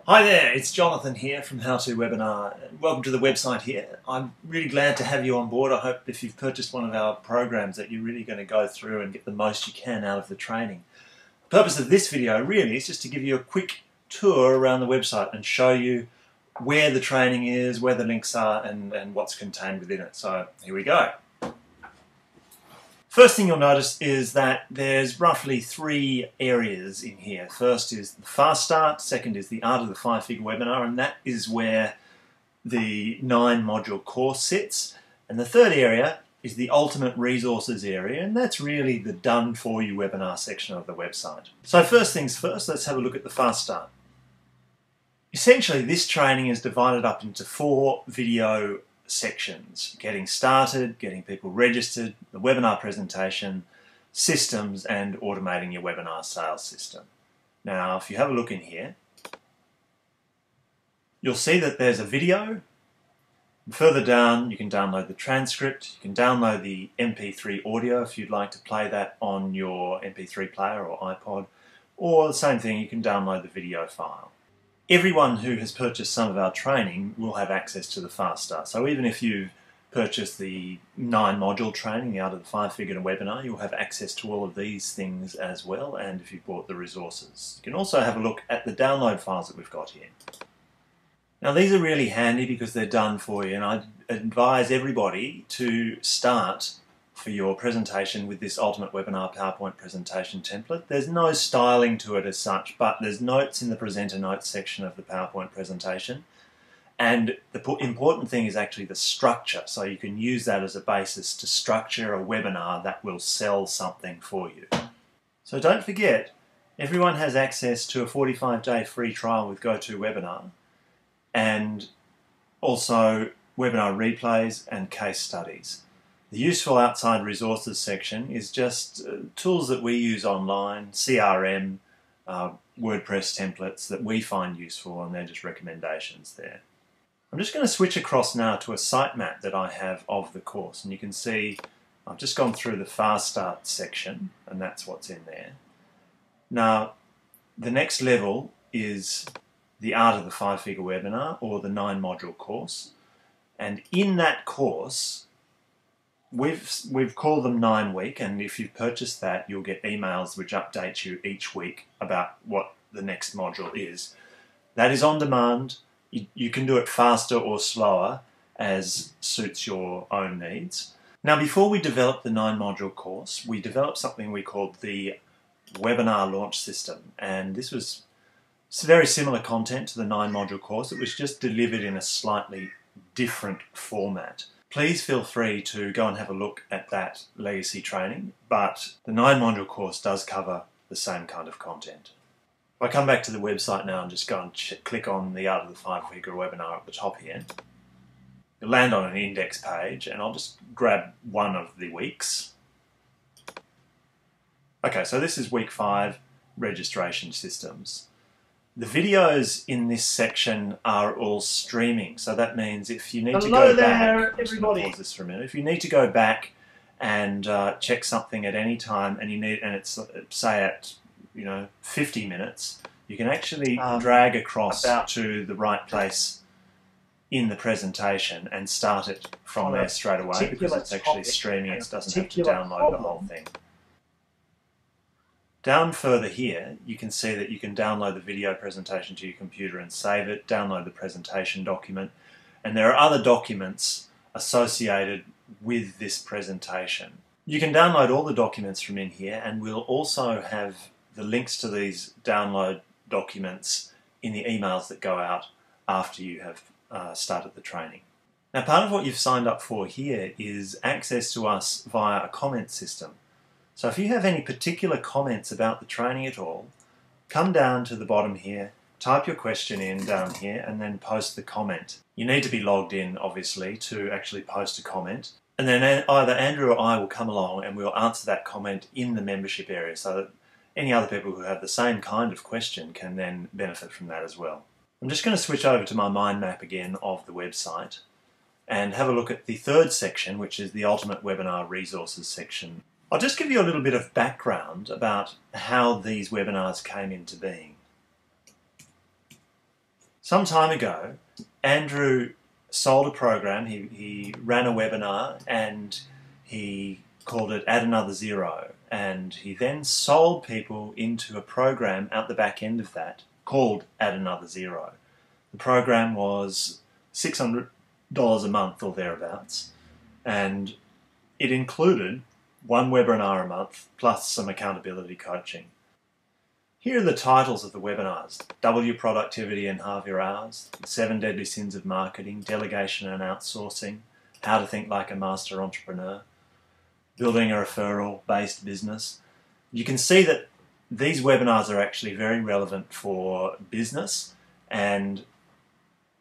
Hi there, it's Jonathan here from GoToWebinar. Welcome to the website here. I'm really glad to have you on board. I hope if you've purchased one of our programs that you're really going to go through and get the most you can out of the training. The purpose of this video really is just to give you a quick tour around the website and show you where the training is, where the links are and what's contained within it. So here we go. First thing you'll notice is that there's roughly three areas in here. First is the Fast Start, second is the Art of the 5-Figure Webinar, and that is where the 9-module course sits. And the third area is the Ultimate Resources area, and that's really the Done For You webinar section of the website. So first things first, let's have a look at the Fast Start. Essentially, this training is divided up into 4 video sections: getting started, getting people registered, the webinar presentation, systems, and automating your webinar sales system. Now, if you have a look in here, you'll see that there's a video. Further down, you can download the transcript, you can download the MP3 audio if you'd like to play that on your MP3 player or iPod, or the same thing, you can download the video file. Everyone who has purchased some of our training will have access to the Fast Start. So even if you've purchased the 9-module training, the Art of the 5-Figure Webinar, you'll have access to all of these things as well, and if you've bought the resources. You can also have a look at the download files that we've got here. Now these are really handy because they're done for you, and I advise everybody to start for your presentation with this Ultimate Webinar PowerPoint presentation template. There's no styling to it as such, but there's notes in the presenter notes section of the PowerPoint presentation. And the important thing is actually the structure, so you can use that as a basis to structure a webinar that will sell something for you. So don't forget, everyone has access to a 45-day free trial with GoToWebinar, and also webinar replays and case studies. The useful outside resources section is just tools that we use online, CRM, WordPress templates that we find useful, and they're just recommendations there. I'm just going to switch across now to a sitemap that I have of the course, and you can see I've just gone through the Fast Start section, and that's what's in there. Now, the next level is the Art of the 5-Figure Webinar, or the 9-module course, and in that course we've called them 9-week, and if you've purchased that, you'll get emails which update you each week about what the next module is. That is on demand. You can do it faster or slower as suits your own needs. Now, before we developed the 9-module course, we developed something we called the Webinar Launch System, and this was very similar content to the 9-module course. It was just delivered in a slightly different format. Please feel free to go and have a look at that legacy training, but the 9-module course does cover the same kind of content. If I come back to the website now and just go and click on the Art of the 5-Figure Webinar at the top here, you'll land on an index page, and I'll just grab one of the weeks. Okay, so this is week 5, registration systems. The videos in this section are all streaming, so that means if you need to go back, everybody. Pause this for a minute. If you need to go back and check something at any time, and it's say at 50 minutes, you can actually drag across to the right place in the presentation and start it from there straight away, because it's actually streaming. It doesn't have to download the whole thing. Down further here, you can see that you can download the video presentation to your computer and save it, download the presentation document, and there are other documents associated with this presentation. You can download all the documents from in here, and we'll also have the links to these download documents in the emails that go out after you have started the training. Now, part of what you've signed up for here is access to us via a comment system. So if you have any particular comments about the training at all, come down to the bottom here, type your question in down here, and then post the comment. You need to be logged in, obviously, to actually post a comment. And then either Andrew or I will come along and we'll answer that comment in the membership area, so that any other people who have the same kind of question can then benefit from that as well. I'm just going to switch over to my mind map again of the website and have a look at the third section, which is the Ultimate Webinar Resources section. I'll just give you a little bit of background about how these webinars came into being. Some time ago, Andrew sold a program. He ran a webinar and he called it Add Another Zero. And he then sold people into a program out the back end of that called Add Another Zero. The program was $600 a month or thereabouts, and it included one webinar a month plus some accountability coaching. Here are the titles of the webinars: W Productivity and Halve Your Hours, 7 Deadly Sins of Marketing, Delegation and Outsourcing, How to Think Like a Master Entrepreneur, Building a Referral-Based Business. You can see that these webinars are actually very relevant for business, and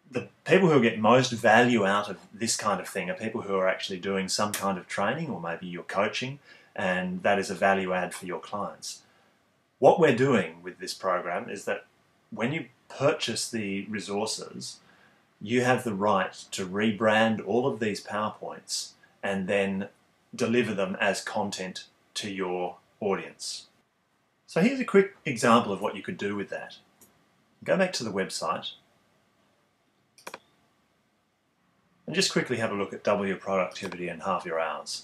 the people who get most value out of this kind of thing are people who are actually doing some kind of training, or maybe you're coaching, and that is a value add for your clients. What we're doing with this program is that when you purchase the resources, you have the right to rebrand all of these PowerPoints and then deliver them as content to your audience. So here's a quick example of what you could do with that. Go back to the website and just quickly have a look at W Productivity and Halve Your Hours.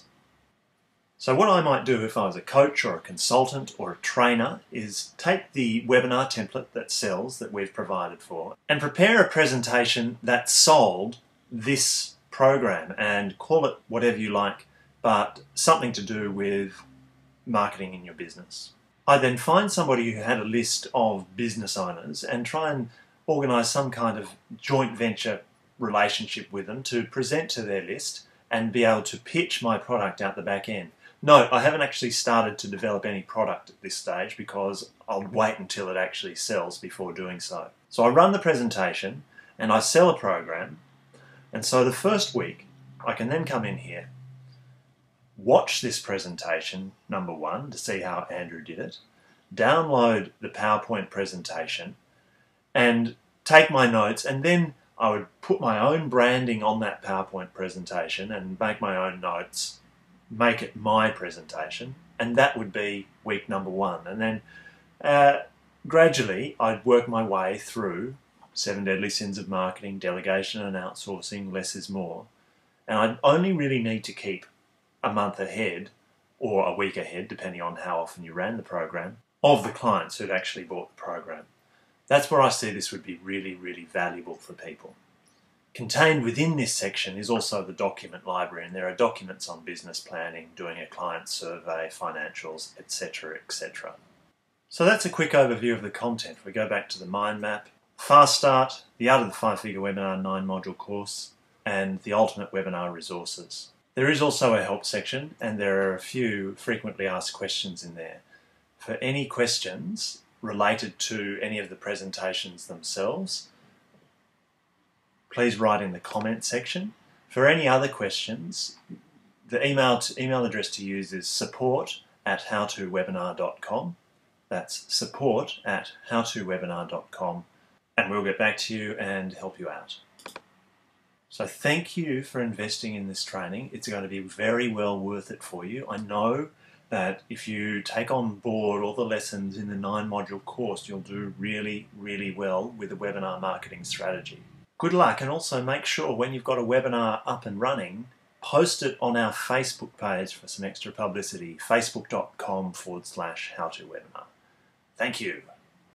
So what I might do if I was a coach or a consultant or a trainer is take the webinar template that sells, that we've provided for, and prepare a presentation that sold this program, and call it whatever you like, but something to do with marketing in your business. I then find somebody who had a list of business owners and try and organise some kind of joint venture relationship with them to present to their list and be able to pitch my product out the back end. No, I haven't actually started to develop any product at this stage because I'll wait until it actually sells before doing so. So I run the presentation and I sell a program, and so the first week I can then come in here, watch this presentation, number one, to see how Andrew did it, download the PowerPoint presentation and take my notes, and then I would put my own branding on that PowerPoint presentation and make my own notes, make it my presentation, and that would be week number one. And then gradually I'd work my way through 7 Deadly Sins of Marketing, Delegation and Outsourcing, Less is More, and I'd only really need to keep a month ahead or a week ahead, depending on how often you ran the program, of the clients who'd actually bought the program. That's where I see this would be really, really valuable for people. Contained within this section is also the document library, and there are documents on business planning, doing a client survey, financials, etc., etc. So that's a quick overview of the content. We go back to the mind map, Fast Start, the Art of the 5-Figure Webinar 9-module course, and the Ultimate Webinar resources. There is also a help section, and there are a few frequently asked questions in there. For any questions related to any of the presentations themselves, please write in the comment section. For any other questions, the email address to use is support@howtowebinar.com. That's support@howtowebinar.com, and we'll get back to you and help you out. So thank you for investing in this training. It's going to be very well worth it for you. I know that if you take on board all the lessons in the 9-module course, you'll do really, really well with the webinar marketing strategy. Good luck, and also make sure when you've got a webinar up and running, post it on our Facebook page for some extra publicity, facebook.com/howtowebinar. Thank you.